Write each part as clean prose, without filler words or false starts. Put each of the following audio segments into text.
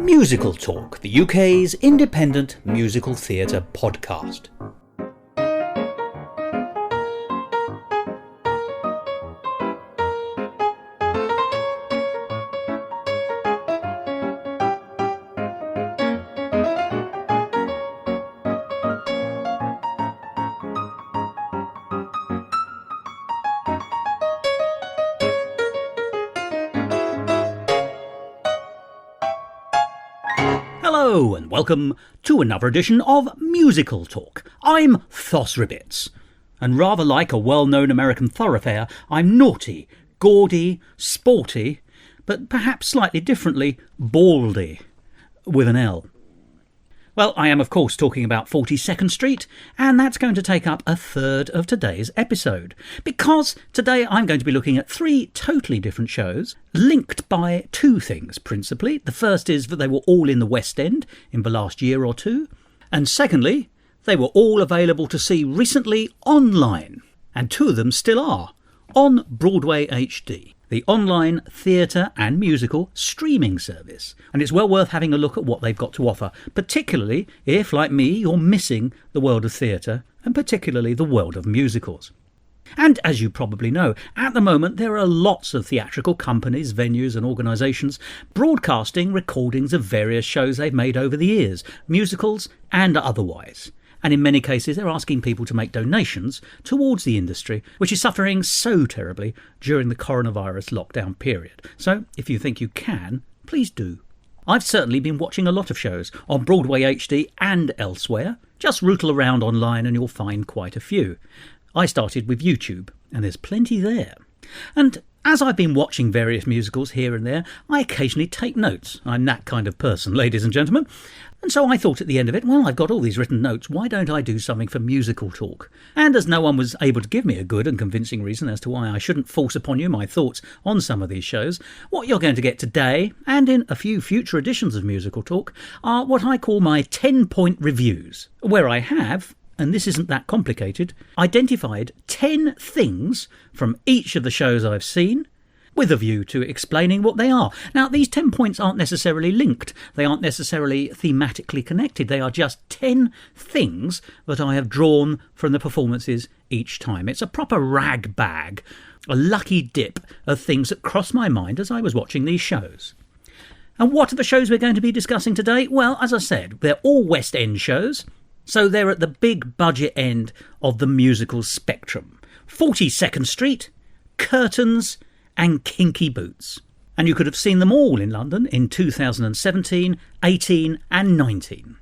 Musical Talk, the UK's independent musical theatre podcast. Hello and welcome to another edition of Musical Talk. I'm Thos, and rather like a well-known American thoroughfare, I'm naughty, gaudy, sporty, but perhaps slightly differently, baldy, with an L. Well, I am of course talking about 42nd Street, and that's going to take up a third of today's episode, because today I'm going to be looking at three totally different shows, linked by two things principally. The first is that they were all in the West End in the last year or two, and secondly, they were all available to see recently online, and two of them still are, on Broadway HD, the online theatre and musical streaming service. And it's well worth having a look at what they've got to offer, particularly if, like me, you're missing the world of theatre and particularly the world of musicals. And as you probably know, at the moment there are lots of theatrical companies, venues and organisations broadcasting recordings of various shows they've made over the years, musicals and otherwise. And in many cases they're asking people to make donations towards the industry, which is suffering so terribly during the coronavirus lockdown period. So if you think you can, please do. I've certainly been watching a lot of shows on Broadway HD and elsewhere. Just rootle around online and you'll find quite a few. I started with YouTube, and there's plenty there. And as I've been watching various musicals here and there, I occasionally take notes. I'm that kind of person, ladies and gentlemen. And so I thought at the end of it, well, I've got all these written notes, why don't I do something for Musical Talk? And as no one was able to give me a good and convincing reason as to why I shouldn't force upon you my thoughts on some of these shows, what you're going to get today, and in a few future editions of Musical Talk, are what I call my 10-point reviews, where I have, and this isn't that complicated, identified 10 things from each of the shows I've seen, with a view to explaining what they are. Now, these 10 points aren't necessarily linked. They aren't necessarily thematically connected. They are just 10 things that I have drawn from the performances each time. It's a proper rag bag, a lucky dip of things that crossed my mind as I was watching these shows. And what are the shows we're going to be discussing today? Well, as I said, they're all West End shows, so they're at the big budget end of the musical spectrum. 42nd Street, Curtains, and Kinky Boots. And you could have seen them all in London in 2017, 18 and 19.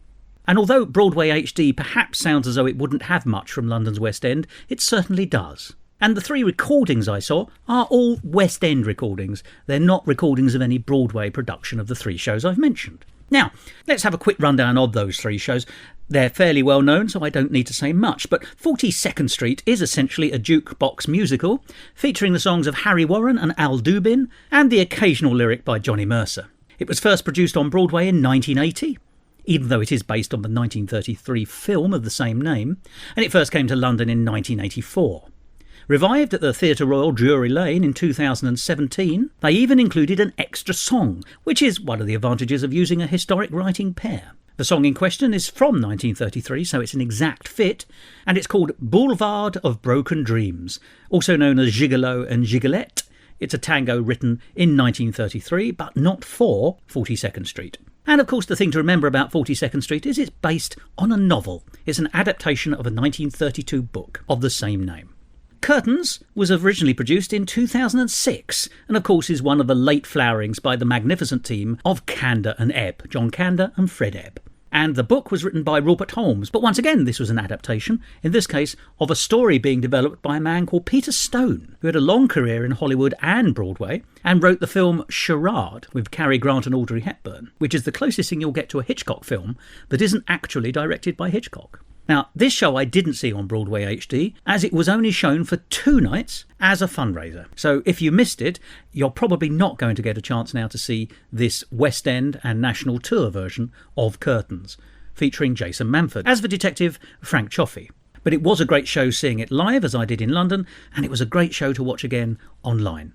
And although Broadway HD perhaps sounds as though it wouldn't have much from London's West End, it certainly does. And the three recordings I saw are all West End recordings. They're not recordings of any Broadway production of the three shows I've mentioned. Now, let's have a quick rundown of those three shows. They're fairly well known, so I don't need to say much, but 42nd Street is essentially a jukebox musical, featuring the songs of Harry Warren and Al Dubin, and the occasional lyric by Johnny Mercer. It was first produced on Broadway in 1980, even though it is based on the 1933 film of the same name, and it first came to London in 1984. Revived at the Theatre Royal Drury Lane in 2017, they even included an extra song, which is one of the advantages of using a historic writing pair. The song in question is from 1933, so it's an exact fit, and it's called Boulevard of Broken Dreams, also known as Gigolo and Gigolette. It's a tango written in 1933, but not for 42nd Street. And of course the thing to remember about 42nd Street is it's based on a novel. It's an adaptation of a 1932 book of the same name. Curtains was originally produced in 2006 and of course is one of the late flowerings by the magnificent team of Kander and Ebb, John Kander and Fred Ebb. And the book was written by Robert Holmes, but once again this was an adaptation, in this case of a story being developed by a man called Peter Stone, who had a long career in Hollywood and Broadway and wrote the film Charade with Cary Grant and Audrey Hepburn, which is the closest thing you'll get to a Hitchcock film that isn't actually directed by Hitchcock. Now, this show I didn't see on Broadway HD, as it was only shown for 2 nights as a fundraiser. So if you missed it, you're probably not going to get a chance now to see this West End and national tour version of Curtains, featuring Jason Manford as the detective Frank Chaffee. But it was a great show seeing it live, as I did in London, and it was a great show to watch again online.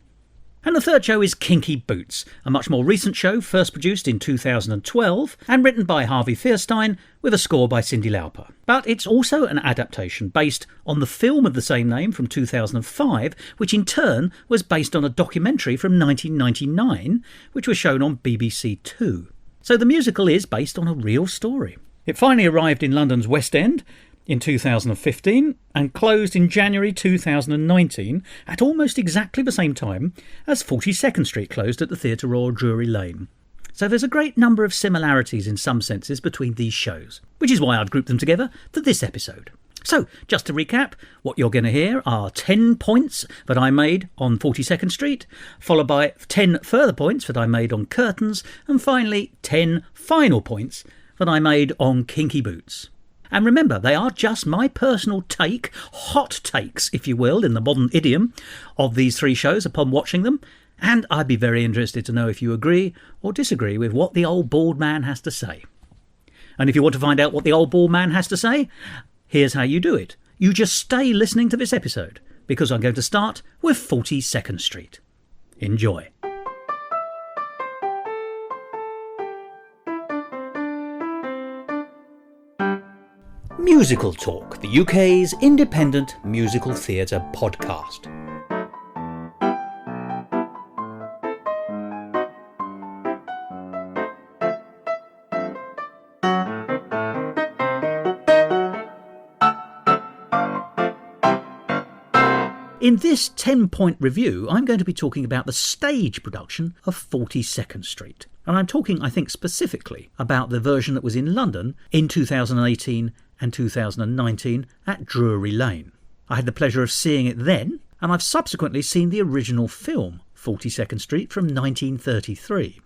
And the third show is Kinky Boots, a much more recent show, first produced in 2012 and written by Harvey Fierstein with a score by Cyndi Lauper. But it's also an adaptation based on the film of the same name from 2005, which in turn was based on a documentary from 1999, which was shown on BBC Two. So the musical is based on a real story. It finally arrived in London's West End in 2015 and closed in January 2019 at almost exactly the same time as 42nd Street closed at the Theatre Royal Drury Lane. So there's a great number of similarities in some senses between these shows, which is why I've grouped them together for this episode. So, just to recap, what you're going to hear are 10 points that I made on 42nd Street, followed by 10 further points that I made on Curtains, and finally 10 final points that I made on Kinky Boots. And remember, they are just my personal take, hot takes, if you will, in the modern idiom, of these three shows upon watching them. And I'd be very interested to know if you agree or disagree with what the old bald man has to say. And if you want to find out what the old bald man has to say, here's how you do it. You just stay listening to this episode, because I'm going to start with 42nd Street. Enjoy. Musical Talk, the UK's independent musical theatre podcast. In this 10-point review, I'm going to be talking about the stage production of 42nd Street. And I'm talking, I think, specifically about the version that was in London in 2018 and 2019 at Drury Lane. I had the pleasure of seeing it then, and I've subsequently seen the original film, 42nd Street, from 1933.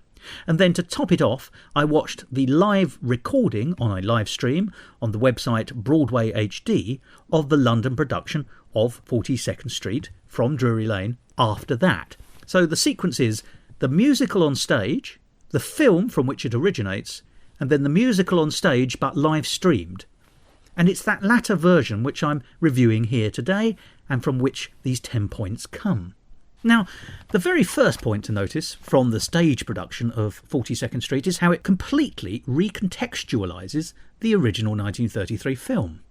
And then to top it off, I watched the live recording on a live stream on the website Broadway HD of the London production of 42nd Street from Drury Lane after that. So the sequence is the musical on stage, the film from which it originates, and then the musical on stage but live streamed. And it's that latter version which I'm reviewing here today and from which these 10 points come. Now, the very first point to notice from the stage production of 42nd Street is how it completely recontextualises the original 1933 film.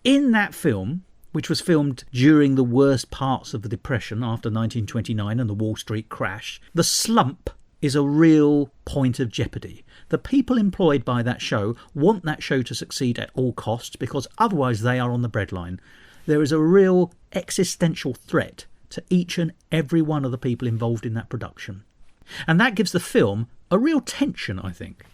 In that film, which was filmed during the worst parts of the Depression after 1929 and the Wall Street crash, the slump is a real point of jeopardy. The people employed by that show want that show to succeed at all costs because otherwise they are on the breadline. There is a real existential threat to each and every one of the people involved in that production. And that gives the film a real tension, I think.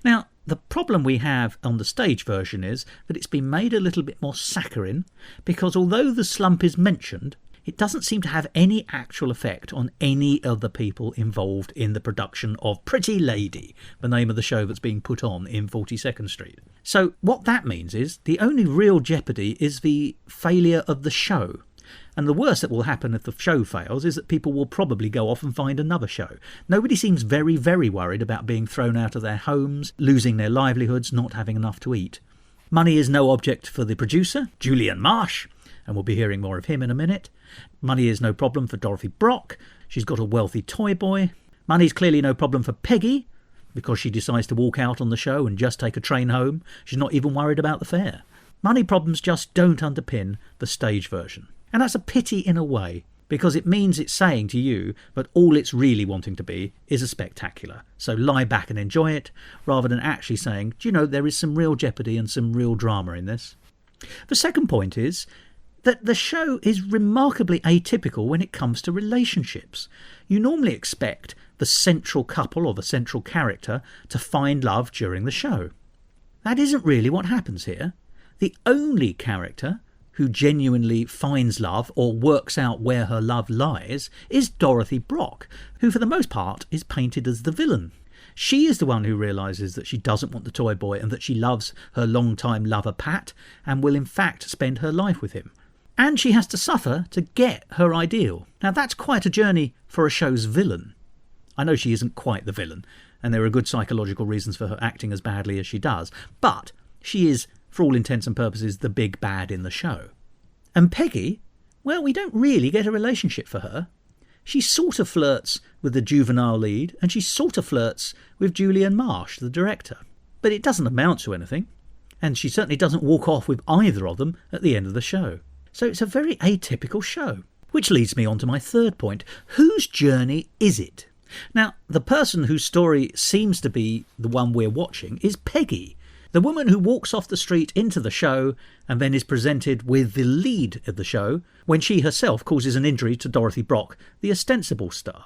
Now, the problem we have on the stage version is that it's been made a little bit more saccharine because although the slump is mentioned, it doesn't seem to have any actual effect on any of the people involved in the production of Pretty Lady, the name of the show that's being put on in 42nd Street. So what that means is the only real jeopardy is the failure of the show. And the worst that will happen if the show fails is that people will probably go off and find another show. Nobody seems very, very worried about being thrown out of their homes, losing their livelihoods, not having enough to eat. Money is no object for the producer, Julian Marsh, and we'll be hearing more of him in a minute. Money is no problem for Dorothy Brock. She's got a wealthy toy boy. Money's clearly no problem for Peggy, because she decides to walk out on the show and just take a train home. She's not even worried about the fare. Money problems just don't underpin the stage version. And that's a pity in a way, because it means it's saying to you that all it's really wanting to be is a spectacular. So lie back and enjoy it, rather than actually saying, do you know, there is some real jeopardy and some real drama in this. The second point is that the show is remarkably atypical when it comes to relationships. You normally expect the central couple or the central character to find love during the show. That isn't really what happens here. The only character who genuinely finds love or works out where her love lies is Dorothy Brock, who for the most part is painted as the villain. She is the one who realises that she doesn't want the toy boy and that she loves her long-time lover Pat and will in fact spend her life with him. And she has to suffer to get her ideal. Now that's quite a journey for a show's villain. I know she isn't quite the villain, and there are good psychological reasons for her acting as badly as she does, but she is, for all intents and purposes, the big bad in the show. And Peggy, well, we don't really get a relationship for her. She sort of flirts with the juvenile lead, and she sort of flirts with Julian Marsh, the director. But it doesn't amount to anything, and she certainly doesn't walk off with either of them at the end of the show. So it's a very atypical show. Which leads me on to my third point. Whose journey is it? Now, the person whose story seems to be the one we're watching is Peggy, the woman who walks off the street into the show and then is presented with the lead of the show when she herself causes an injury to Dorothy Brock, the ostensible star.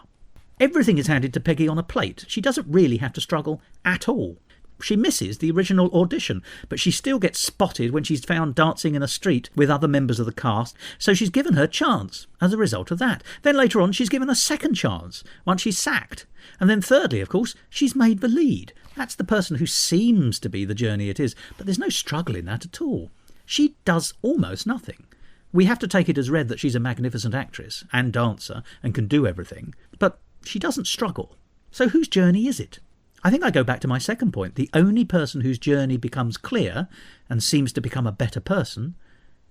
Everything is handed to Peggy on a plate. She doesn't really have to struggle at all. She misses the original audition, but she still gets spotted when she's found dancing in a street with other members of the cast, so she's given her chance as a result of that. Then later on she's given a second chance once she's sacked. And then thirdly, of course, she's made the lead. That's the person who seems to be the journey it is, but there's no struggle in that at all. She does almost nothing. We have to take it as read that she's a magnificent actress and dancer and can do everything, but she doesn't struggle. So whose journey is it? I think I go back to my second point. The only person whose journey becomes clear and seems to become a better person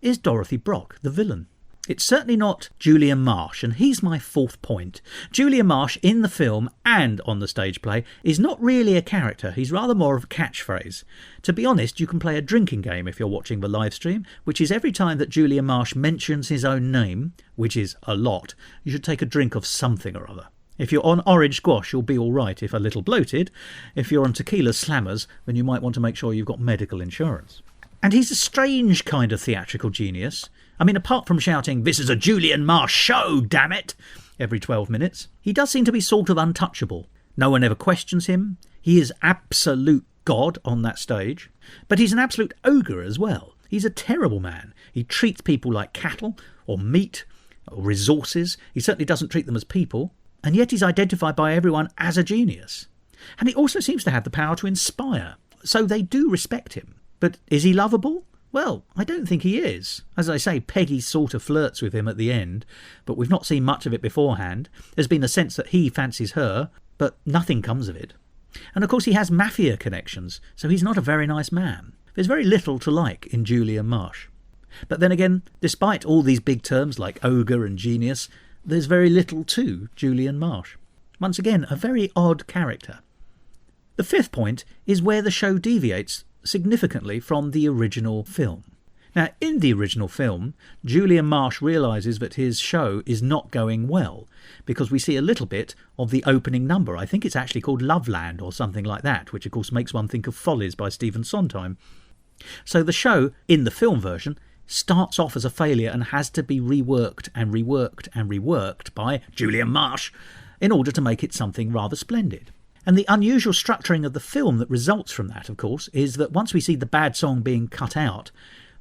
is Dorothy Brock, the villain. It's certainly not Julian Marsh, and he's my fourth point. Julian Marsh in the film and on the stage play is not really a character. He's rather more of a catchphrase. To be honest, you can play a drinking game if you're watching the live stream, which is every time that Julian Marsh mentions his own name, which is a lot, you should take a drink of something or other. If you're on orange squash, you'll be all right if a little bloated. If you're on tequila slammers, then you might want to make sure you've got medical insurance. And he's a strange kind of theatrical genius. I mean, apart from shouting, "This is a Julian Marsh show, damn it!" every 12 minutes, he does seem to be sort of untouchable. No one ever questions him. He is absolute God on that stage. But he's an absolute ogre as well. He's a terrible man. He treats people like cattle or meat or resources. He certainly doesn't treat them as people. And yet he's identified by everyone as a genius. And he also seems to have the power to inspire. So they do respect him. But is he lovable? Well, I don't think he is. As I say, Peggy sort of flirts with him at the end, but we've not seen much of it beforehand. There's been a sense that he fancies her, but nothing comes of it. And of course he has mafia connections, so he's not a very nice man. There's very little to like in Julian Marsh. But then again, despite all these big terms like ogre and genius, there's very little to Julian Marsh. Once again, a very odd character. The fifth point is where the show deviates significantly from the original film. Now, in the original film, Julian Marsh realises that his show is not going well because we see a little bit of the opening number. I think it's actually called Loveland or something like that, which of course makes one think of Follies by Stephen Sondheim. So the show, in the film version, starts off as a failure and has to be reworked and reworked and reworked by Julian Marsh in order to make it something rather splendid. And the unusual structuring of the film that results from that, of course, is that once we see the bad song being cut out,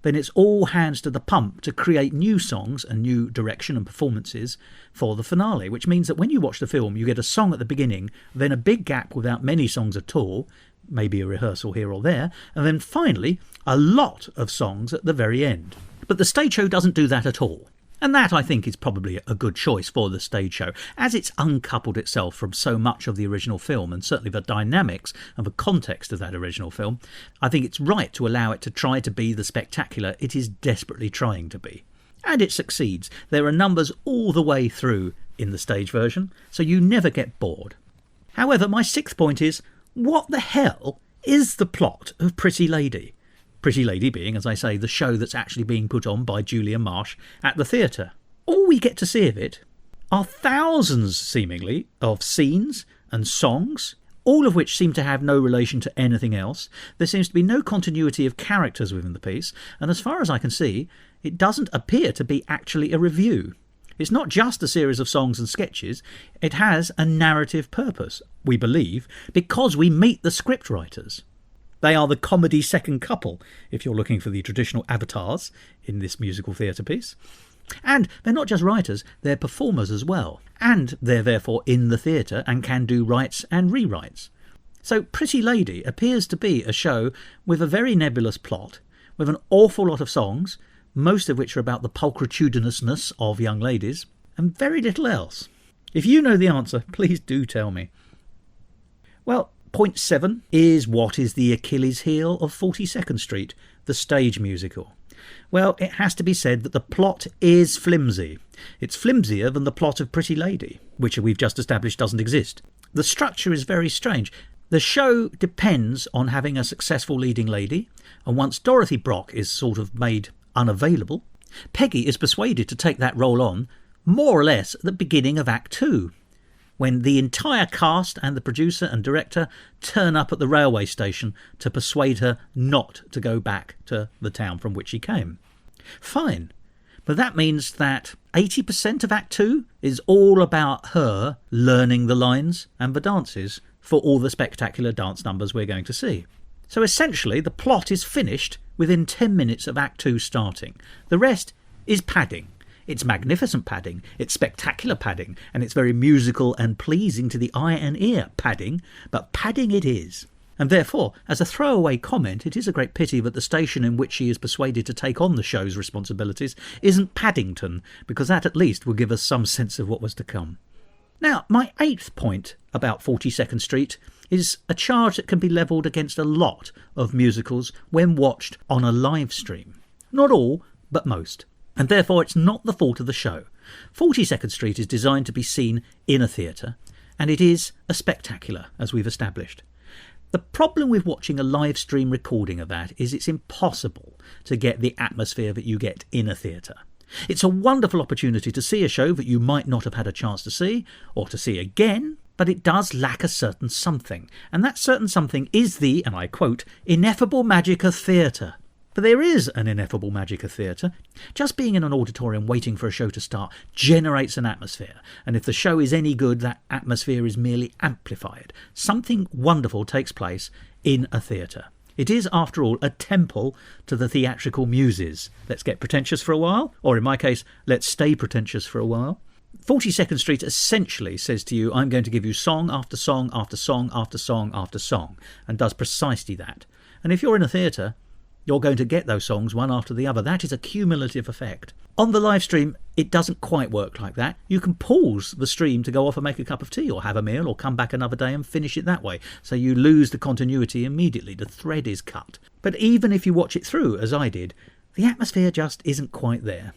then it's all hands to the pump to create new songs and new direction and performances for the finale, which means that when you watch the film, you get a song at the beginning, then a big gap without many songs at all, maybe a rehearsal here or there, and then finally a lot of songs at the very end. But the stage show doesn't do that at all. And that, I think, is probably a good choice for the stage show, as it's uncoupled itself from so much of the original film, and certainly the dynamics and the context of that original film. I think it's right to allow it to try to be the spectacular it is desperately trying to be. And it succeeds. There are numbers all the way through in the stage version, so you never get bored. However, my sixth point is, what the hell is the plot of Pretty Lady? Pretty Lady being, as I say, the show that's actually being put on by Julian Marsh at the theatre. All we get to see of it are thousands, seemingly, of scenes and songs, all of which seem to have no relation to anything else. There seems to be no continuity of characters within the piece, and as far as I can see, it doesn't appear to be actually a revue. It's not just a series of songs and sketches, it has a narrative purpose, we believe, because we meet the scriptwriters. They are the comedy second couple, if you're looking for the traditional avatars in this musical theatre piece. And they're not just writers, they're performers as well. And they're therefore in the theatre and can do writes and rewrites. So Pretty Lady appears to be a show with a very nebulous plot, with an awful lot of songs, most of which are about the pulchritudinousness of young ladies, and very little else. If you know the answer, please do tell me. Well, point 7 is what is the Achilles heel of 42nd Street, the stage musical. Well, it has to be said that the plot is flimsy. It's flimsier than the plot of Pretty Lady, which we've just established doesn't exist. The structure is very strange. The show depends on having a successful leading lady, and once Dorothy Brock is sort of made unavailable, Peggy is persuaded to take that role on more or less at the beginning of Act 2, when the entire cast and the producer and director turn up at the railway station to persuade her not to go back to the town from which she came. Fine, but that means that 80% of Act 2 is all about her learning the lines and the dances for all the spectacular dance numbers we're going to see. So essentially the plot is finished within 10 minutes of Act 2 starting. The rest is padding. It's magnificent padding, it's spectacular padding, and it's very musical and pleasing to the eye and ear padding, but padding it is. And therefore, as a throwaway comment, it is a great pity that the station in which she is persuaded to take on the show's responsibilities isn't Paddington, because that at least will give us some sense of what was to come. Now, my 8th point about 42nd Street is a charge that can be levelled against a lot of musicals when watched on a live stream. Not all, but most. And therefore it's not the fault of the show. 42nd Street is designed to be seen in a theatre, and it is a spectacular, as we've established. The problem with watching a live stream recording of that is it's impossible to get the atmosphere that you get in a theatre. It's a wonderful opportunity to see a show that you might not have had a chance to see, or to see again, but it does lack a certain something, and that certain something is the, and I quote, ineffable magic of theatre. But there is an ineffable magic of theatre. Just being in an auditorium waiting for a show to start generates an atmosphere, and if the show is any good, that atmosphere is merely amplified. Something wonderful takes place in a theatre. It is, after all, a temple to the theatrical muses. Let's get pretentious for a while, or in my case, let's stay pretentious for a while. 42nd Street essentially says to you, I'm going to give you song after song after song after song after song, and does precisely that. And if you're in a theatre, you're going to get those songs one after the other. That is a cumulative effect. On the live stream, it doesn't quite work like that. You can pause the stream to go off and make a cup of tea or have a meal or come back another day and finish it that way. So you lose the continuity immediately. The thread is cut. But even if you watch it through, as I did, the atmosphere just isn't quite there.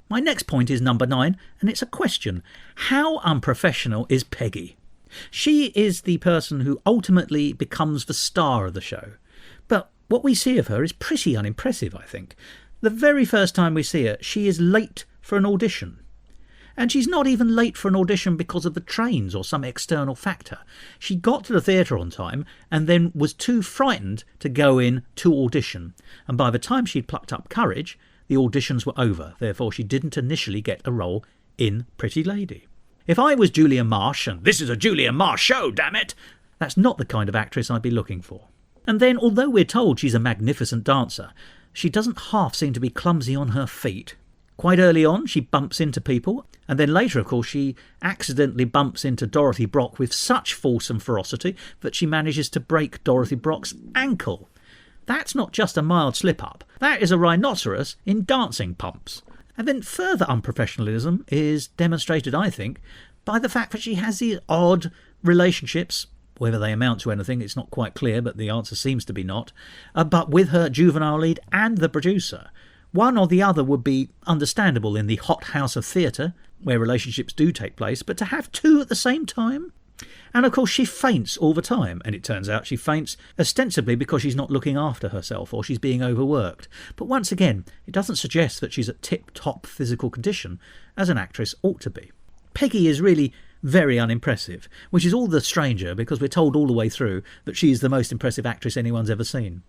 My next point is number 9, and it's a question. How unprofessional is Peggy? She is the person who ultimately becomes the star of the show. But what we see of her is pretty unimpressive, I think. The very first time we see her, she is late for an audition. And she's not even late for an audition because of the trains or some external factor. She got to the theatre on time and then was too frightened to go in to audition. And by the time she'd plucked up courage, the auditions were over. Therefore, she didn't initially get a role in Pretty Lady. If I was Julia Marsh, and this is a Julia Marsh show, damn it, that's not the kind of actress I'd be looking for. And then, although we're told she's a magnificent dancer, she doesn't half seem to be clumsy on her feet. Quite early on, she bumps into people, and then later, of course, she accidentally bumps into Dorothy Brock with such force and ferocity that she manages to break Dorothy Brock's ankle. That's not just a mild slip-up. That is a rhinoceros in dancing pumps. And then further unprofessionalism is demonstrated, I think, by the fact that she has these odd relationships. Whether they amount to anything, it's not quite clear, but the answer seems to be not. But with her juvenile lead and the producer. One or the other would be understandable in the hot house of theatre, where relationships do take place, but to have two at the same time? And of course she faints all the time, and it turns out she faints ostensibly because she's not looking after herself or she's being overworked. But once again, it doesn't suggest that she's at tip-top physical condition, as an actress ought to be. Peggy is really very unimpressive, which is all the stranger because we're told all the way through that she is the most impressive actress anyone's ever seen.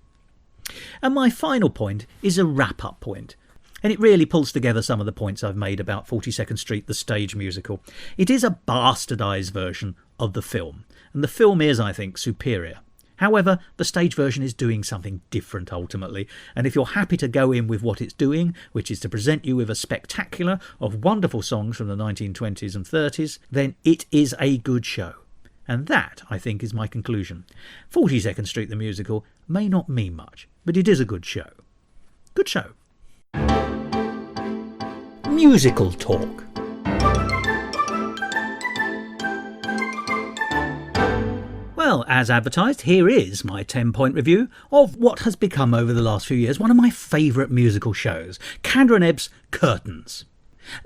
And my final point is a wrap-up point, and it really pulls together some of the points I've made about 42nd Street, the stage musical. It is a bastardised version of the film, and the film is, I think, superior. However, the stage version is doing something different ultimately, and if you're happy to go in with what it's doing, which is to present you with a spectacular of wonderful songs from the 1920s and 30s, then it is a good show. And that, I think, is my conclusion. 42nd Street the musical may not mean much, but it is a good show. Good show. Musical talk. Well, as advertised, here is my 10-point review of what has become over the last few years one of my favourite musical shows, Kander and Ebb's Curtains.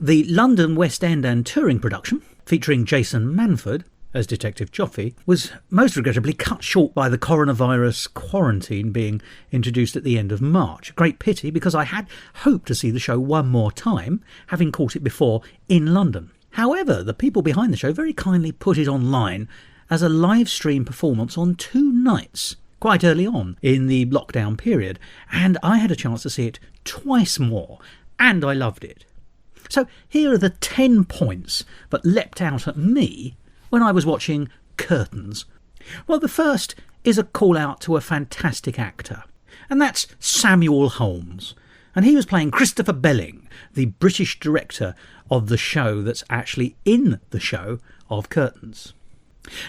The London West End and touring production, featuring Jason Manford as Detective Joffy, was most regrettably cut short by the coronavirus quarantine being introduced at the end of March. A great pity, because I had hoped to see the show one more time, having caught it before in London. However, the people behind the show very kindly put it online as a live stream performance on 2 nights, quite early on in the lockdown period, and I had a chance to see it twice more, and I loved it. So here are the 10 points that leapt out at me when I was watching Curtains. Well, the first is a call out to a fantastic actor, and that's Samuel Holmes. And he was playing Christopher Belling, the British director of the show that's actually in the show of Curtains.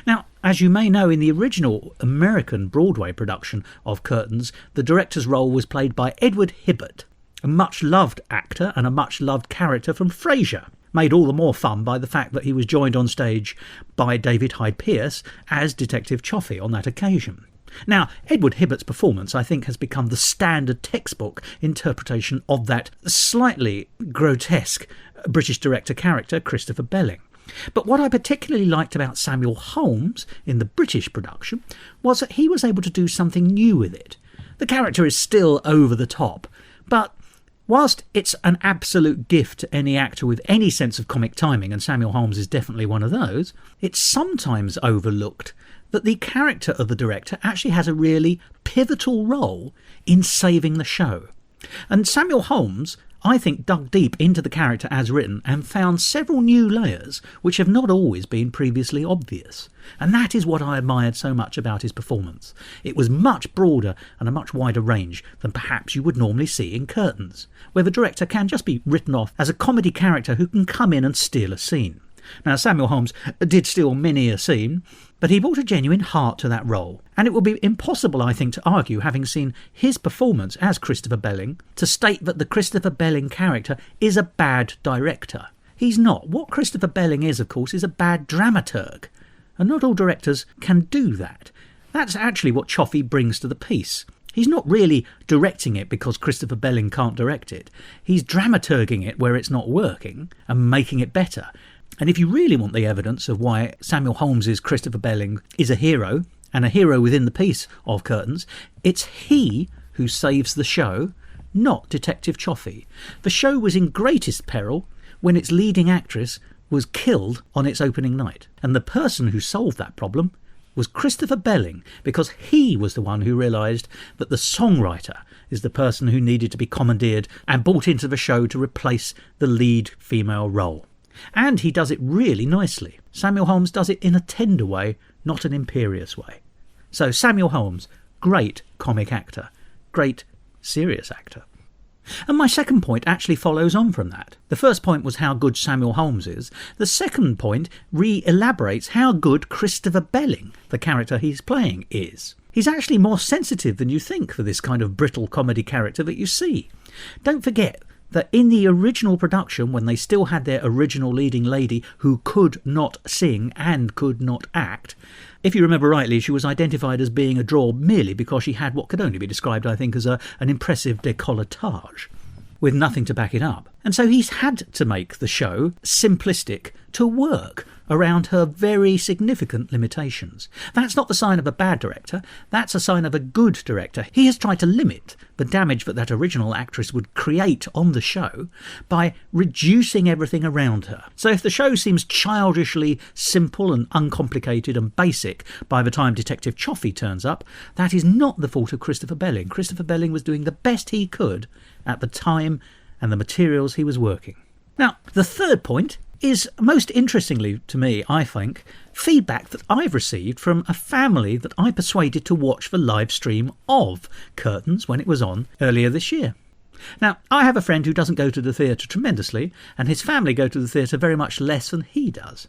Now, as you may know, in the original American Broadway production of Curtains, the director's role was played by Edward Hibbert, a much-loved actor and a much-loved character from Frasier, made all the more fun by the fact that he was joined on stage by David Hyde Pierce as Detective Joffy on that occasion. Now, Edward Hibbert's performance, I think, has become the standard textbook interpretation of that slightly grotesque British director character, Christopher Belling. But what I particularly liked about Samuel Holmes in the British production was that he was able to do something new with it. The character is still over the top, but whilst it's an absolute gift to any actor with any sense of comic timing, and Samuel Holmes is definitely one of those, it's sometimes overlooked that the character of the director actually has a really pivotal role in saving the show. And Samuel Holmes, I think, dug deep into the character as written and found several new layers which have not always been previously obvious. And that is what I admired so much about his performance. It was much broader and a much wider range than perhaps you would normally see in Curtains, where the director can just be written off as a comedy character who can come in and steal a scene. Now, Samuel Holmes did steal many a scene, but he brought a genuine heart to that role, and it would be impossible, I think, to argue, having seen his performance as Christopher Belling, to state that the Christopher Belling character is a bad director. He's not. What Christopher Belling is, of course, is a bad dramaturg, and not all directors can do that. That's actually what Joffy brings to the piece. He's not really directing it because Christopher Belling can't direct it. He's dramaturging it where it's not working and making it better. And if you really want the evidence of why Samuel Holmes' Christopher Belling is a hero, and a hero within the piece of Curtains, it's he who saves the show, not Detective Joffy. The show was in greatest peril when its leading actress was killed on its opening night. And the person who solved that problem was Christopher Belling, because he was the one who realised that the songwriter is the person who needed to be commandeered and brought into the show to replace the lead female role. And he does it really nicely. Samuel Holmes does it in a tender way, not an imperious way. So Samuel Holmes, great comic actor, great serious actor. And my second point actually follows on from that. The first point was how good Samuel Holmes is. The second point re-elaborates how good Christopher Belling, the character he's playing, is. He's actually more sensitive than you think for this kind of brittle comedy character that you see. Don't forget that in the original production, when they still had their original leading lady who could not sing and could not act, if you remember rightly, she was identified as being a draw merely because she had what could only be described, I think, as an impressive décolletage, with nothing to back it up. And so he's had to make the show simplistic to work around her very significant limitations. That's not the sign of a bad director, that's a sign of a good director. He has tried to limit the damage that original actress would create on the show by reducing everything around her. So if the show seems childishly simple and uncomplicated and basic by the time Detective Joffy turns up, that is not the fault of Christopher Belling. Christopher Belling was doing the best he could at the time and the materials he was working. Now, the third point is, most interestingly to me, I think, feedback that I've received from a family that I persuaded to watch the live stream of Curtains when it was on earlier this year. Now, I have a friend who doesn't go to the theatre tremendously, and his family go to the theatre very much less than he does.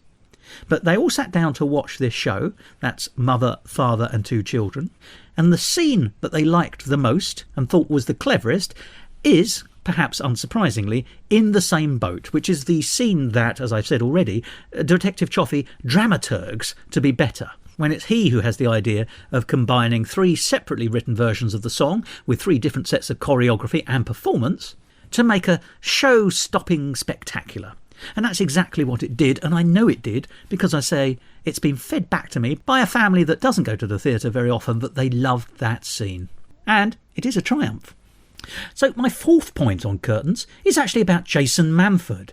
But they all sat down to watch this show. That's mother, father and 2 children. And the scene that they liked the most and thought was the cleverest is, perhaps unsurprisingly, in the same boat, which is the scene that, as I've said already, Detective Joffy dramaturgs to be better. when it's he who has the idea of combining 3 separately written versions of the song with 3 different sets of choreography and performance to make a show-stopping spectacular. And that's exactly what it did, and I know it did because I say it's been fed back to me by a family that doesn't go to the theatre very often, but they loved that scene. And it is a triumph. So my 4th point on Curtains is actually about Jason Manford.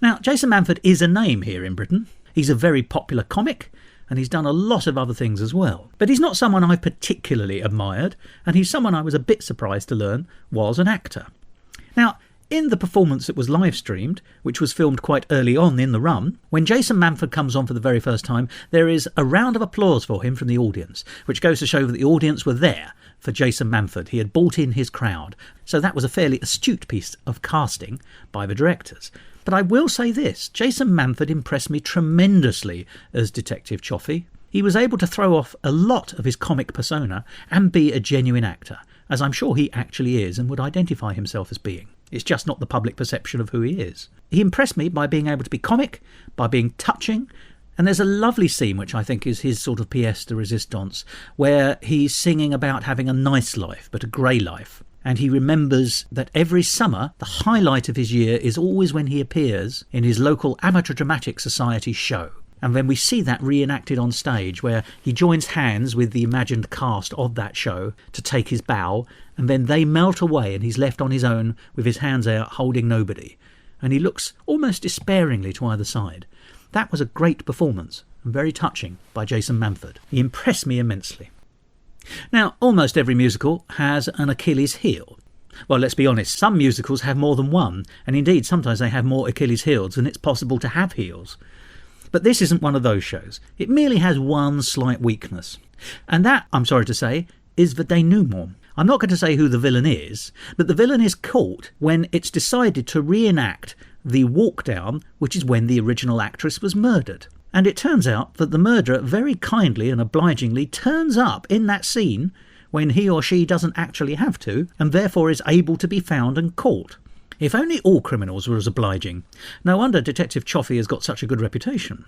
Now, Jason Manford is a name here in Britain. He's a very popular comic, and he's done a lot of other things as well. But he's not someone I particularly admired, and he's someone I was a bit surprised to learn was an actor. Now, in the performance that was live streamed, which was filmed quite early on in the run, when Jason Manford comes on for the very first time, there is a round of applause for him from the audience, which goes to show that the audience were there for Jason Manford. He had brought in his crowd. So that was a fairly astute piece of casting by the directors. But I will say this, Jason Manford impressed me tremendously as Detective Choffey. He was able to throw off a lot of his comic persona and be a genuine actor, as I'm sure he actually is and would identify himself as being. It's just not the public perception of who he is. He impressed me by being able to be comic, by being touching, and there's a lovely scene which I think is his sort of pièce de résistance, where he's singing about having a nice life, but a grey life. And he remembers that every summer, the highlight of his year is always when he appears in his local amateur dramatic society show. And then we see that reenacted on stage, where he joins hands with the imagined cast of that show to take his bow, and then they melt away and he's left on his own with his hands out holding nobody. And he looks almost despairingly to either side. That was a great performance, and very touching, by Jason Manford. He impressed me immensely. Now, almost every musical has an Achilles heel. Well, let's be honest, some musicals have more than one, and indeed sometimes they have more Achilles heels than it's possible to have heels. But this isn't one of those shows. It merely has one slight weakness. And that, I'm sorry to say, is the denouement. I'm not going to say who the villain is, but the villain is caught when it's decided to reenact the walk down, which is when the original actress was murdered. And it turns out that the murderer very kindly and obligingly turns up in that scene when he or she doesn't actually have to, and therefore is able to be found and caught. If only all criminals were as obliging. No wonder Detective Choffey has got such a good reputation.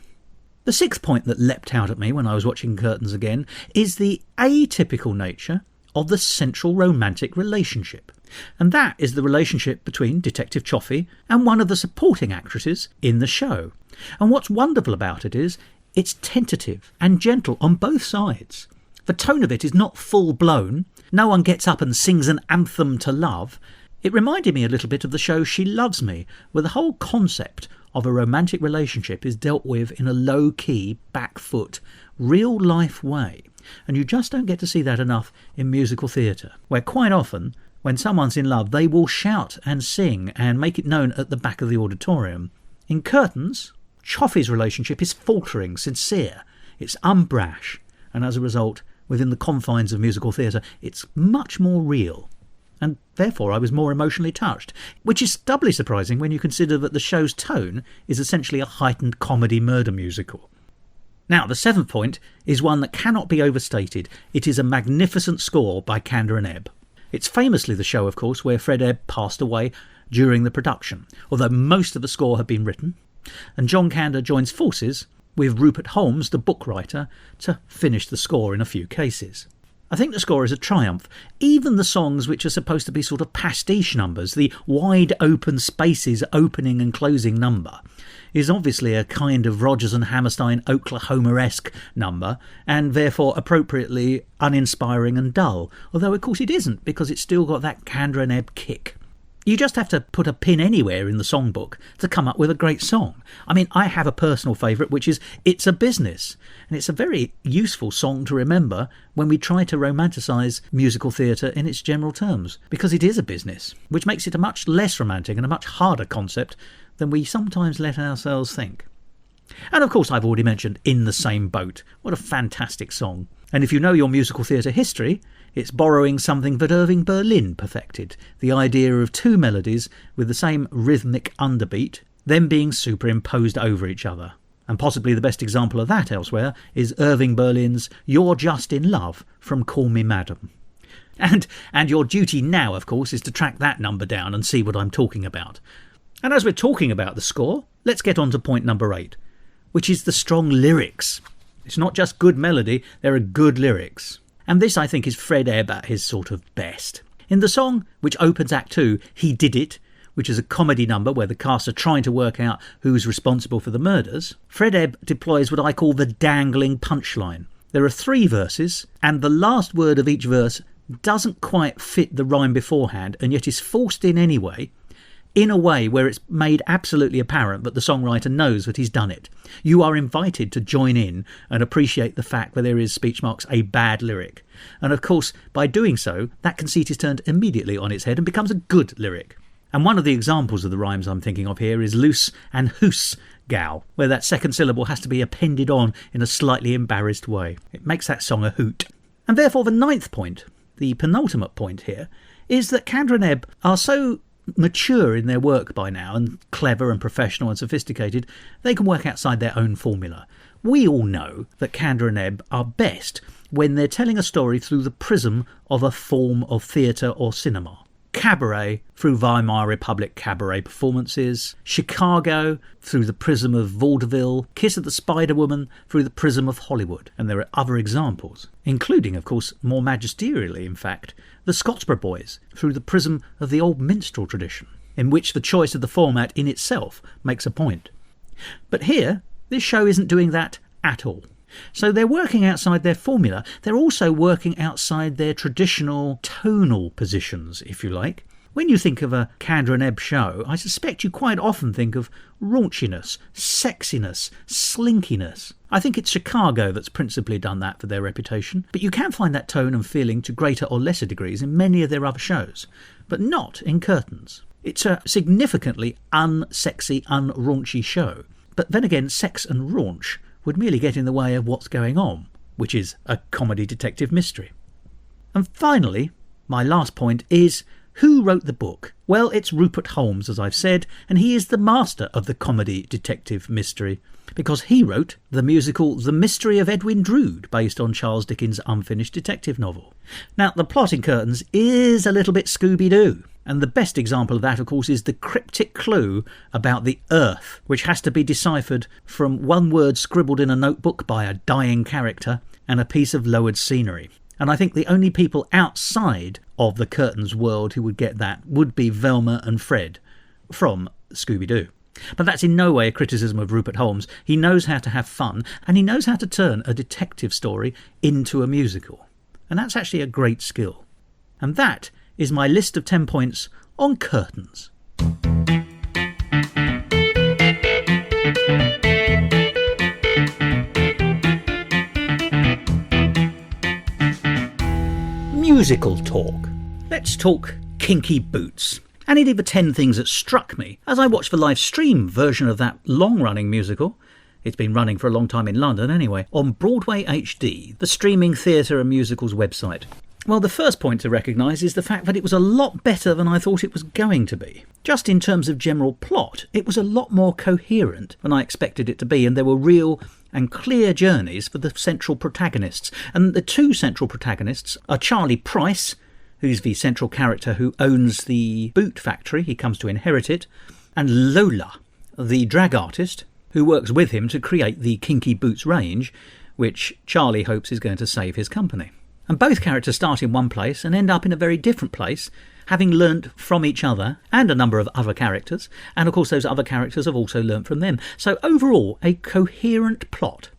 The 6th point that leapt out at me when I was watching Curtains again is the atypical nature of the central romantic relationship. And that is the relationship between Detective Choffey and one of the supporting actresses in the show. And what's wonderful about it is it's tentative and gentle on both sides. The tone of it is not full-blown. No one gets up and sings an anthem to love. It reminded me a little bit of the show She Loves Me, where the whole concept of a romantic relationship is dealt with in a low-key, back-foot, real-life way. And you just don't get to see that enough in musical theatre, where quite often, when someone's in love, they will shout and sing and make it known at the back of the auditorium. In Curtains, Choffey's relationship is faltering, sincere, it's unbrash, and as a result, within the confines of musical theatre, it's much more real. And therefore I was more emotionally touched, which is doubly surprising when you consider that the show's tone is essentially a heightened comedy murder musical. Now, the 7th point is one that cannot be overstated. It is a magnificent score by Kander and Ebb. It's famously the show, of course, where Fred Ebb passed away during the production, although most of the score had been written, and John Kander joins forces with Rupert Holmes, the book writer, to finish the score in a few cases. I think the score is a triumph. Even the songs which are supposed to be sort of pastiche numbers, the wide open spaces opening and closing number, is obviously a kind of Rodgers and Hammerstein Oklahoma-esque number, and therefore appropriately uninspiring and dull. Although of course it isn't, because it's still got that Kander and Ebb kick. You just have to put a pin anywhere in the songbook to come up with a great song. I mean, I have a personal favourite, which is It's a Business. And it's a very useful song to remember when we try to romanticise musical theatre in its general terms, because it is a business, which makes it a much less romantic and a much harder concept than we sometimes let ourselves think. And of course, I've already mentioned In the Same Boat. What a fantastic song. And if you know your musical theatre history, it's borrowing something that Irving Berlin perfected, the idea of 2 melodies with the same rhythmic underbeat, then being superimposed over each other. And possibly the best example of that elsewhere is Irving Berlin's You're Just in Love from Call Me Madam. And your duty now, of course, is to track that number down and see what I'm talking about. And as we're talking about the score, let's get on to point number 8, which is the strong lyrics. It's not just good melody, there are good lyrics. And this, I think, is Fred Ebb at his sort of best. In the song, which opens Act 2, He Did It, which is a comedy number where the cast are trying to work out who's responsible for the murders, Fred Ebb deploys what I call the dangling punchline. There are 3 verses, and the last word of each verse doesn't quite fit the rhyme beforehand, and yet is forced in anyway, in a way where it's made absolutely apparent that the songwriter knows that he's done it. You are invited to join in and appreciate the fact that there is, speech marks, a bad lyric. And of course, by doing so, that conceit is turned immediately on its head and becomes a good lyric. And one of the examples of the rhymes I'm thinking of here is loose and hoose gal, where that second syllable has to be appended on in a slightly embarrassed way. It makes that song a hoot. And therefore the 9th point, the penultimate point here, is that Kander and Ebb are so mature in their work by now and clever and professional and sophisticated, they can work outside their own formula. We all know that Kander and Ebb are best when they're telling a story through the prism of a form of theatre or cinema. Cabaret through Weimar Republic cabaret performances, Chicago through the prism of vaudeville, Kiss of the Spider Woman through the prism of Hollywood. And there are other examples, including, of course, more magisterially in fact, the Scottsboro Boys through the prism of the old minstrel tradition, in which the choice of the format in itself makes a point. But here, this show isn't doing that at all. So they're working outside their formula. They're also working outside their traditional tonal positions, if you like. When you think of a Kander and Ebb show, I suspect you quite often think of raunchiness, sexiness, slinkiness. I think it's Chicago that's principally done that for their reputation, but you can find that tone and feeling to greater or lesser degrees in many of their other shows, but not in Curtains. It's a significantly unsexy, unraunchy show, but then again, sex and raunch would merely get in the way of what's going on, which is a comedy detective mystery. And finally, my last point is, who wrote the book? Well, it's Rupert Holmes, as I've said, and he is the master of the comedy detective mystery, because he wrote the musical The Mystery of Edwin Drood, based on Charles Dickens' unfinished detective novel. Now, the plot in Curtains is a little bit Scooby-Doo. And the best example of that, of course, is the cryptic clue about the Earth, which has to be deciphered from one word scribbled in a notebook by a dying character and a piece of lowered scenery. And I think the only people outside of the Curtains world who would get that would be Velma and Fred from Scooby-Doo. But that's in no way a criticism of Rupert Holmes. He knows how to have fun, and he knows how to turn a detective story into a musical. And that's actually a great skill. And that is my list of 10 points on Curtains. Musical talk. Let's talk Kinky Boots. And indeed the 10 things that struck me as I watched the live stream version of that long-running musical. It's been running for a long time in London anyway, on Broadway HD, the streaming theatre and musicals website. Well, the first point to recognise is the fact that it was a lot better than I thought it was going to be. Just in terms of general plot, it was a lot more coherent than I expected it to be, and there were real and clear journeys for the central protagonists. And the 2 central protagonists are Charlie Price, who's the central character who owns the boot factory, he comes to inherit it, and Lola, the drag artist, who works with him to create the Kinky Boots range, which Charlie hopes is going to save his company. And both characters start in one place and end up in a very different place, having learnt from each other and a number of other characters, and of course those other characters have also learnt from them. So overall, a coherent plot.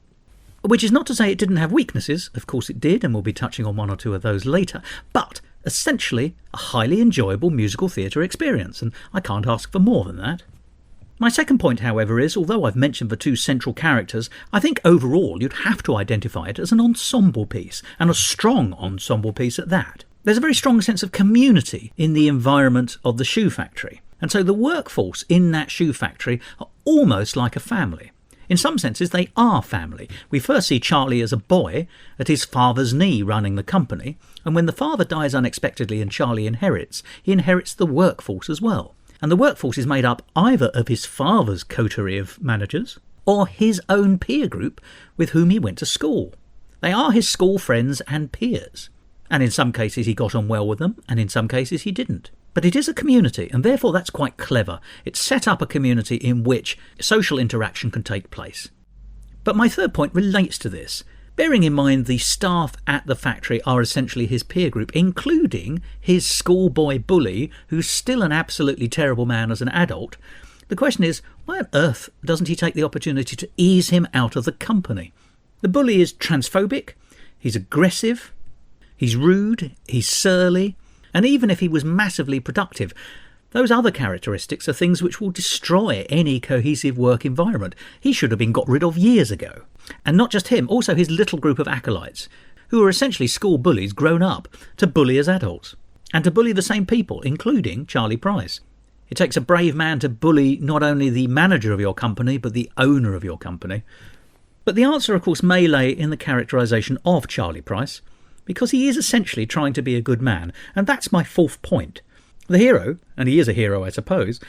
Which is not to say it didn't have weaknesses, of course it did, and we'll be touching on one or two of those later, but essentially a highly enjoyable musical theatre experience, and I can't ask for more than that. My second point, however, is, although I've mentioned the 2 central characters, I think overall you'd have to identify it as an ensemble piece, and a strong ensemble piece at that. There's a very strong sense of community in the environment of the shoe factory, and so the workforce in that shoe factory are almost like a family. In some senses, they are family. We first see Charlie as a boy at his father's knee running the company, and when the father dies unexpectedly and Charlie inherits, he inherits the workforce as well. And the workforce is made up either of his father's coterie of managers or his own peer group with whom he went to school. They are his school friends and peers. And in some cases he got on well with them, and in some cases he didn't. But it is a community, and therefore that's quite clever. It's set up a community in which social interaction can take place. But my third point relates to this. Bearing in mind the staff at the factory are essentially his peer group, including his schoolboy bully, who's still an absolutely terrible man as an adult, the question is, why on earth doesn't he take the opportunity to ease him out of the company? The bully is transphobic, he's aggressive, he's rude, he's surly, and even if he was massively productive, those other characteristics are things which will destroy any cohesive work environment. He should have been got rid of years ago. And not just him, also his little group of acolytes, who are essentially school bullies grown up to bully as adults, and to bully the same people, including Charlie Price. It takes a brave man to bully not only the manager of your company, but the owner of your company. But the answer, of course, may lay in the characterisation of Charlie Price, because he is essentially trying to be a good man, and that's my fourth point. The hero, and he is a hero I suppose,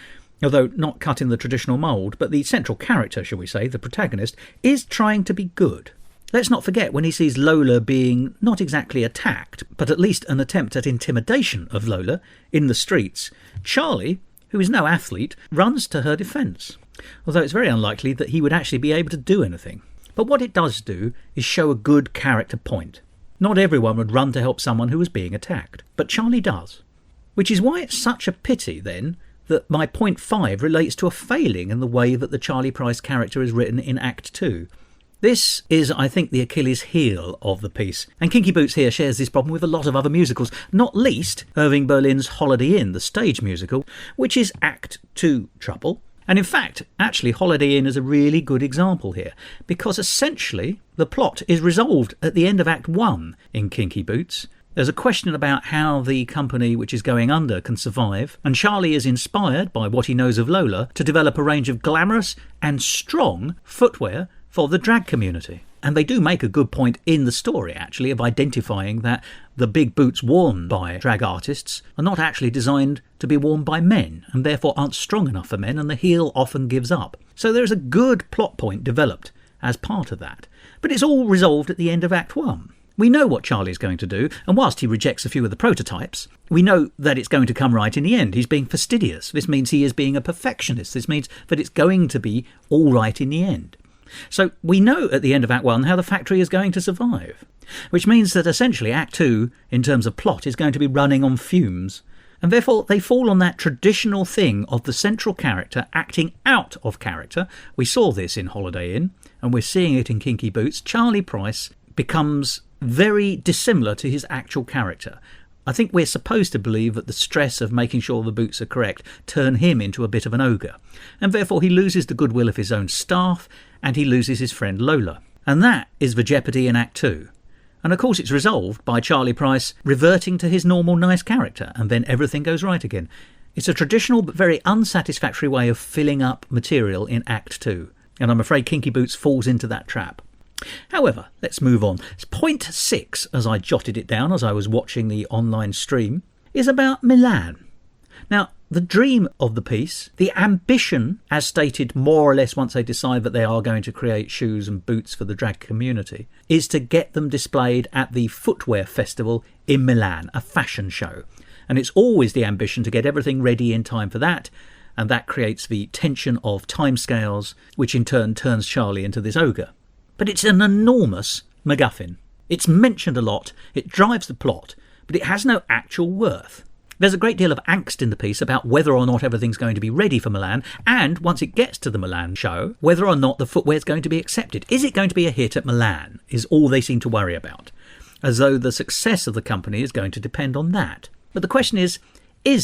although not cut in the traditional mould, but the central character, shall we say, the protagonist, is trying to be good. Let's not forget when he sees Lola being not exactly attacked, but at least an attempt at intimidation of Lola in the streets, Charlie, who is no athlete, runs to her defence, although it's very unlikely that he would actually be able to do anything. But what it does do is show a good character point. Not everyone would run to help someone who was being attacked, but Charlie does. Which is why it's such a pity, then, that my point 5 relates to a failing in the way that the Charlie Price character is written in Act 2. This is, I think, the Achilles heel of the piece, and Kinky Boots here shares this problem with a lot of other musicals, not least Irving Berlin's Holiday Inn, the stage musical, which is Act 2 trouble. And in fact, actually, Holiday Inn is a really good example here, because essentially the plot is resolved at the end of Act 1 in Kinky Boots. There's a question about how the company which is going under can survive, and Charlie is inspired by what he knows of Lola to develop a range of glamorous and strong footwear for the drag community. And they do make a good point in the story, actually, of identifying that the big boots worn by drag artists are not actually designed to be worn by men, and therefore aren't strong enough for men, and the heel often gives up. So there's a good plot point developed as part of that. But it's all resolved at the end of Act 1. We know what Charlie's going to do, and whilst he rejects a few of the prototypes, we know that it's going to come right in the end. He's being fastidious. This means he is being a perfectionist. This means that it's going to be all right in the end. So we know at the end of Act 1 how the factory is going to survive, which means that essentially Act 2, in terms of plot, is going to be running on fumes. And therefore they fall on that traditional thing of the central character acting out of character. We saw this in Holiday Inn, and we're seeing it in Kinky Boots. Charlie Price becomes very dissimilar to his actual character. I think we're supposed to believe that the stress of making sure the boots are correct turn him into a bit of an ogre, and therefore he loses the goodwill of his own staff, and he loses his friend Lola. And that is the jeopardy in Act 2. And of course it's resolved by Charlie Price reverting to his normal nice character, and then everything goes right again. It's a traditional but very unsatisfactory way of filling up material in Act 2, and I'm afraid Kinky Boots falls into that trap. However, let's move on. Point 6, as I jotted it down as I was watching the online stream, is about Milan. Now, the dream of the piece, the ambition, as stated more or less once they decide that they are going to create shoes and boots for the drag community, is to get them displayed at the Footwear Festival in Milan, a fashion show. And it's always the ambition to get everything ready in time for that, and that creates the tension of timescales, which in turn turns Charlie into this ogre. But it's an enormous MacGuffin. It's mentioned a lot, it drives the plot, but it has no actual worth. There's a great deal of angst in the piece about whether or not everything's going to be ready for Milan, and once it gets to the Milan show, whether or not the footwear's going to be accepted. Is it going to be a hit at Milan, is all they seem to worry about, as though the success of the company is going to depend on that. But the question is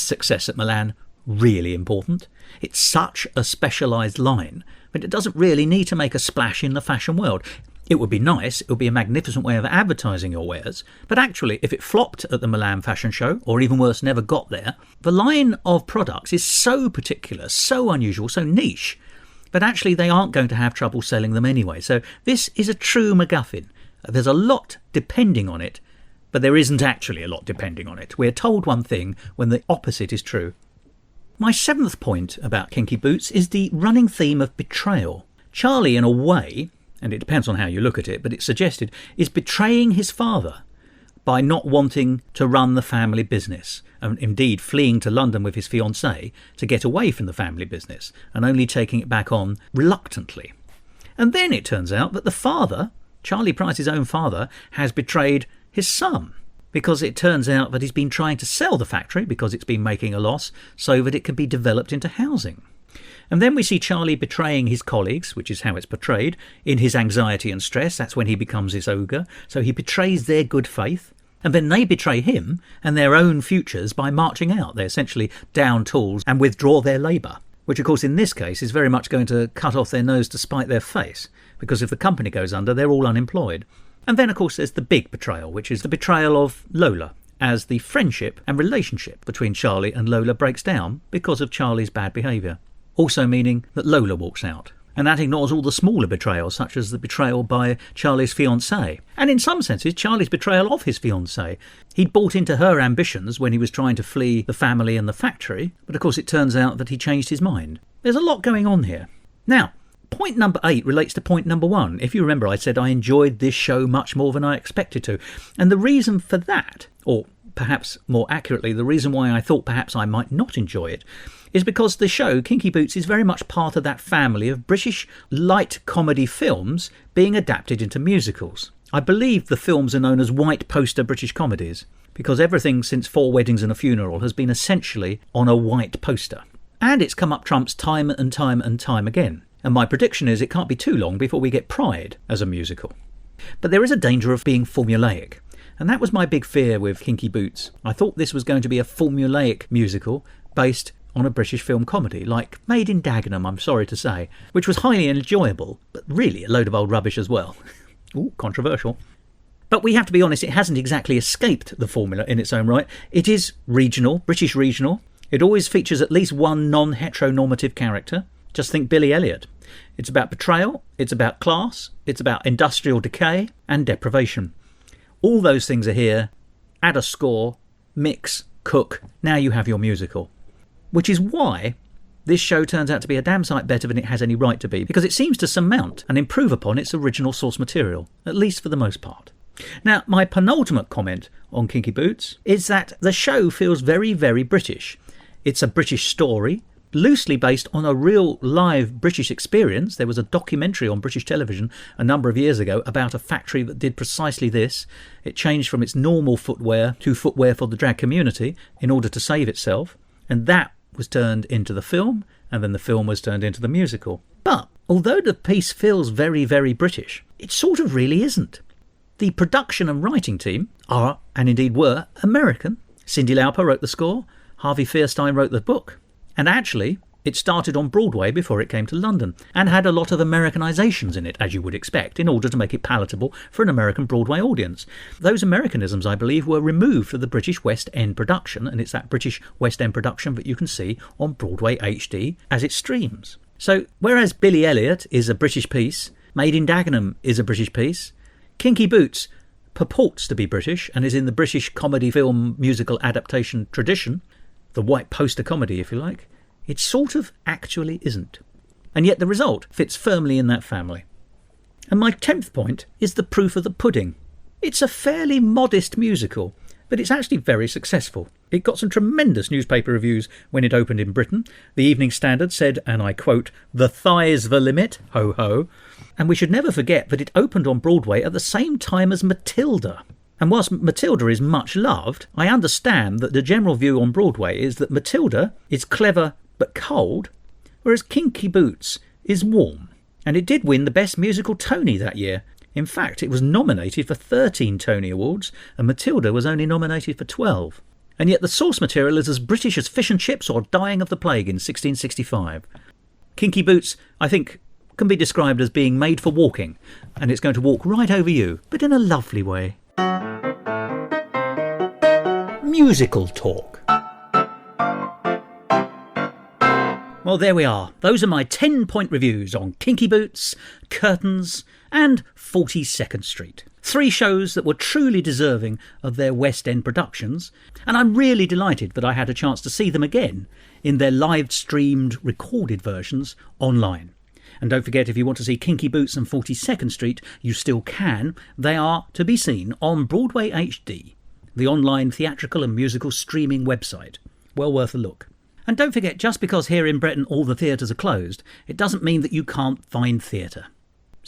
success at Milan really important? It's such a specialised line, but it doesn't really need to make a splash in the fashion world. It would be nice, it would be a magnificent way of advertising your wares, but actually if it flopped at the Milan fashion show, or even worse, never got there, the line of products is so particular, so unusual, so niche, that actually they aren't going to have trouble selling them anyway. So this is a true MacGuffin. There's a lot depending on it, but there isn't actually a lot depending on it. We're told one thing when the opposite is true. My 7th point about Kinky Boots is the running theme of betrayal. Charlie, in a way, and it depends on how you look at it, but it's suggested, is betraying his father by not wanting to run the family business, and indeed fleeing to London with his fiancée to get away from the family business, and only taking it back on reluctantly. And then it turns out that the father, Charlie Price's own father, has betrayed his son, because it turns out that he's been trying to sell the factory because it's been making a loss so that it can be developed into housing. And then we see Charlie betraying his colleagues, which is how it's portrayed, in his anxiety and stress. That's when he becomes this ogre. So he betrays their good faith. And then they betray him and their own futures by marching out. They essentially down tools and withdraw their labour, which of course in this case is very much going to cut off their nose to spite their face, because if the company goes under, they're all unemployed. And then of course there's the big betrayal, which is the betrayal of Lola, as the friendship and relationship between Charlie and Lola breaks down because of Charlie's bad behaviour. Also meaning that Lola walks out. And that ignores all the smaller betrayals, such as the betrayal by Charlie's fiancée. And in some senses, Charlie's betrayal of his fiancée. He'd bought into her ambitions when he was trying to flee the family and the factory, but of course it turns out that he changed his mind. There's a lot going on here. Now, point number 8 relates to point number 1. If you remember, I said I enjoyed this show much more than I expected to. And the reason for that, or perhaps more accurately, the reason why I thought perhaps I might not enjoy it, is because the show, Kinky Boots, is very much part of that family of British light comedy films being adapted into musicals. I believe the films are known as white poster British comedies, because everything since Four Weddings and a Funeral has been essentially on a white poster. And it's come up trumps time and time and time again. And my prediction is it can't be too long before we get Pride as a musical. But there is a danger of being formulaic. And that was my big fear with Kinky Boots. I thought this was going to be a formulaic musical based on a British film comedy, like Made in Dagenham, I'm sorry to say, which was highly enjoyable, but really a load of old rubbish as well. Ooh, controversial. But we have to be honest, it hasn't exactly escaped the formula in its own right. It is regional, British regional. It always features at least one non-heteronormative character. Just think Billy Elliot. It's about betrayal, it's about class, it's about industrial decay and deprivation. All those things are here. Add a score, mix, cook, now you have your musical. Which is why this show turns out to be a damn sight better than it has any right to be, because it seems to surmount and improve upon its original source material, at least for the most part. Now, my penultimate comment on Kinky Boots is that the show feels very, very British. It's a British story, loosely based on a real live British experience. There was a documentary on British television a number of years ago about a factory that did precisely this. It changed from its normal footwear to footwear for the drag community in order to save itself, and that was turned into the film, and then the film was turned into the musical. But although the piece feels very, very British, it sort of really isn't. The production and writing team are, and indeed were, American. Cyndi Lauper wrote the score, Harvey Fierstein wrote the book, and actually it started on Broadway before it came to London, and had a lot of Americanisations in it, as you would expect, in order to make it palatable for an American Broadway audience. Those Americanisms, I believe, were removed for the British West End production, and it's that British West End production that you can see on Broadway HD as it streams. So, whereas Billy Elliot is a British piece, Made in Dagenham is a British piece, Kinky Boots purports to be British and is in the British comedy film musical adaptation tradition, the white poster comedy if you like, it sort of actually isn't. And yet the result fits firmly in that family. And my 10th point is the proof of the pudding. It's a fairly modest musical, but it's actually very successful. It got some tremendous newspaper reviews when it opened in Britain. The Evening Standard said, and I quote, "The thigh's the limit, ho ho." And we should never forget that it opened on Broadway at the same time as Matilda. And whilst Matilda is much loved, I understand that the general view on Broadway is that Matilda is clever but cold, whereas Kinky Boots is warm. And it did win the Best Musical Tony that year. In fact, it was nominated for 13 Tony Awards, and Matilda was only nominated for 12. And yet the source material is as British as fish and chips or dying of the plague in 1665. Kinky Boots, I think, can be described as being made for walking, and it's going to walk right over you, but in a lovely way. Musical talk. Well, there we are. Those are my 10-point reviews on Kinky Boots, Curtains and 42nd Street. 3 shows that were truly deserving of their West End productions, and I'm really delighted that I had a chance to see them again in their live-streamed recorded versions online. And don't forget, if you want to see Kinky Boots and 42nd Street, you still can. They are to be seen on Broadway HD, the online theatrical and musical streaming website. Well worth a look. And don't forget, just because here in Britain all the theatres are closed, it doesn't mean that you can't find theatre.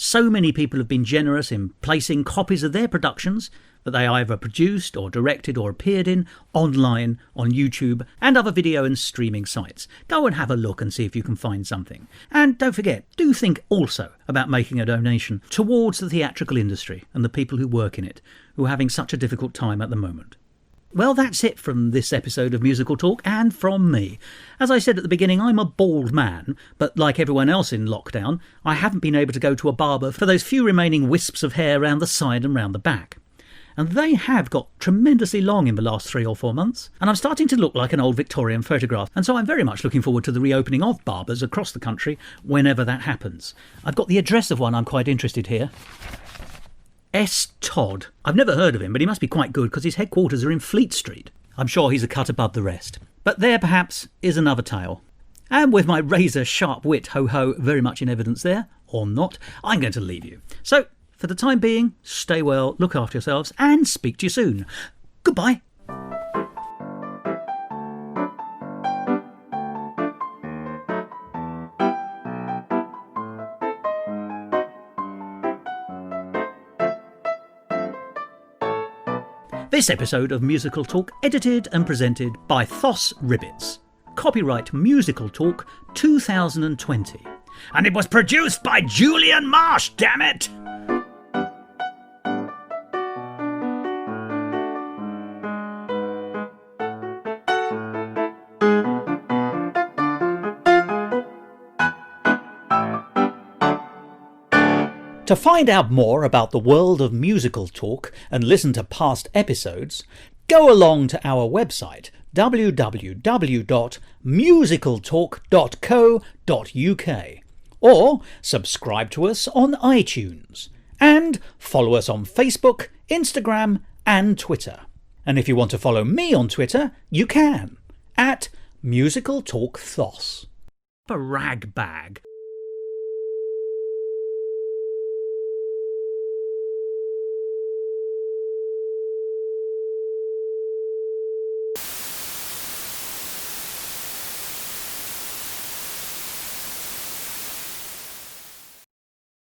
So many people have been generous in placing copies of their productions that they either produced or directed or appeared in online on YouTube and other video and streaming sites. Go and have a look and see if you can find something. And don't forget, do think also about making a donation towards the theatrical industry and the people who work in it, who are having such a difficult time at the moment. Well, that's it from this episode of Musical Talk and from me. As I said at the beginning, I'm a bald man, but like everyone else in lockdown, I haven't been able to go to a barber for those few remaining wisps of hair around the side and round the back. And they have got tremendously long in the last 3 or 4 months, and I'm starting to look like an old Victorian photograph, and so I'm very much looking forward to the reopening of barbers across the country whenever that happens. I've got the address of one I'm quite interested here. S. Todd. I've never heard of him, but he must be quite good because his headquarters are in Fleet Street. I'm sure he's a cut above the rest. But there, perhaps, is another tale. And with my razor-sharp wit, ho-ho, very much in evidence there, or not, I'm going to leave you. So, for the time being, stay well, look after yourselves, and speak to you soon. Goodbye. This episode of Musical Talk edited and presented by Thos Ribbits. Copyright Musical Talk 2020. And it was produced by Julian Marsh, damn it! To find out more about the world of Musical Talk and listen to past episodes, go along to our website www.musicaltalk.co.uk or subscribe to us on iTunes and follow us on Facebook, Instagram and Twitter. And if you want to follow me on Twitter, you can at Musical Talk Thos. A rag bag.